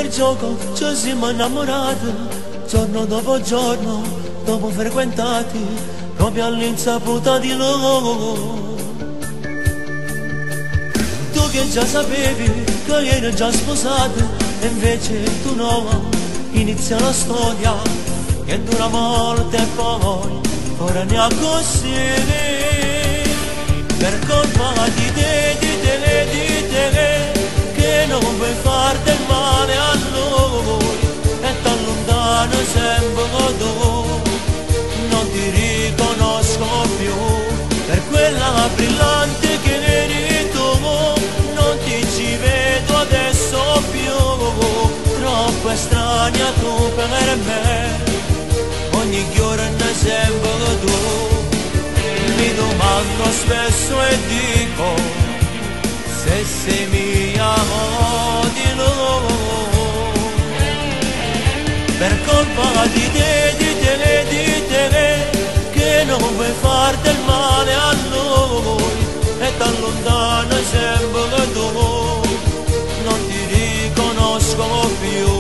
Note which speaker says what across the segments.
Speaker 1: per gioco ci siamo innamorati, giorno dopo giorno, dopo frequentati, proprio all'insaputa di loro. Tu che già sapevi che eri già sposato, e invece tu no, inizia la storia che dura molto e poi ora ne ha così. Per colpa di te, che non vuoi far del male a noi e t'allontano sempre tu, non ti riconosco più per quella brillante che eri tu, non ti ci vedo adesso più, troppo estranea tu per me, ogni giorno sempre tu. Mi domando spesso e dico se sei mia o di loro. Per colpa di te, che non vuoi far del male a noi e t'allontana sempre tu, non ti riconosco più.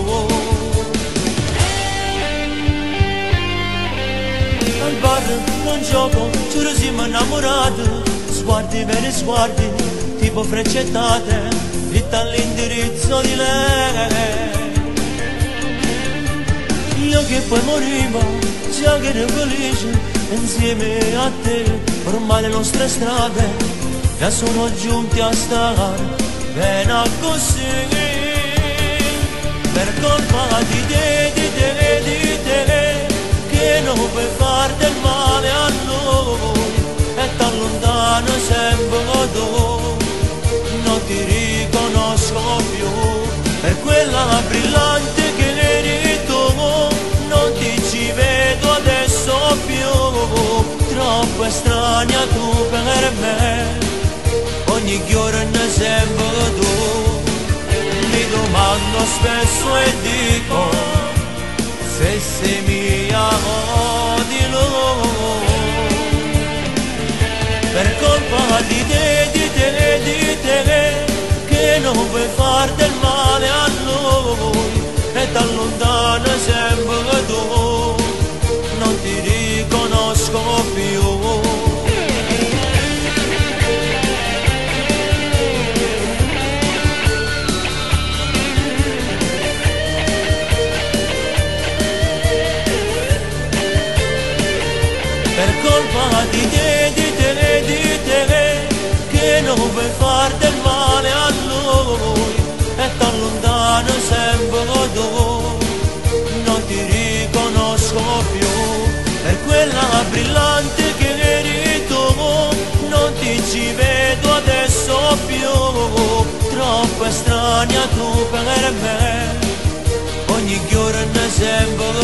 Speaker 1: Al bar non gioco, giuro siamo innamorati, sguardi veri sguardi, tipo freccettate, dritta all'indirizzo di lei. Io che poi morivo, già che ero felice, insieme a te, ormai le nostre strade già sono giunti a stare bene così. Per colpa di te, che non puoi far del male a noi e t'allontano sempre tu, non ti riconosco più per quella brillante che eri tu, non ti ci vedo adesso più, troppo estranea tu per me, ogni giorno sempre tu. Mi domando spesso e dico se sei mia o di loro. Per colpa di te, che non vuoi far del male a noi e t'allontana sempre tu, non ti riconosco più. Per colpa di te, che non vuoi far del male a noi e t'allontano sempre tu, non ti riconosco più per quella brillante che eri tu, non ti ci vedo adesso più, troppo estranea tu per me, ogni giorno sempre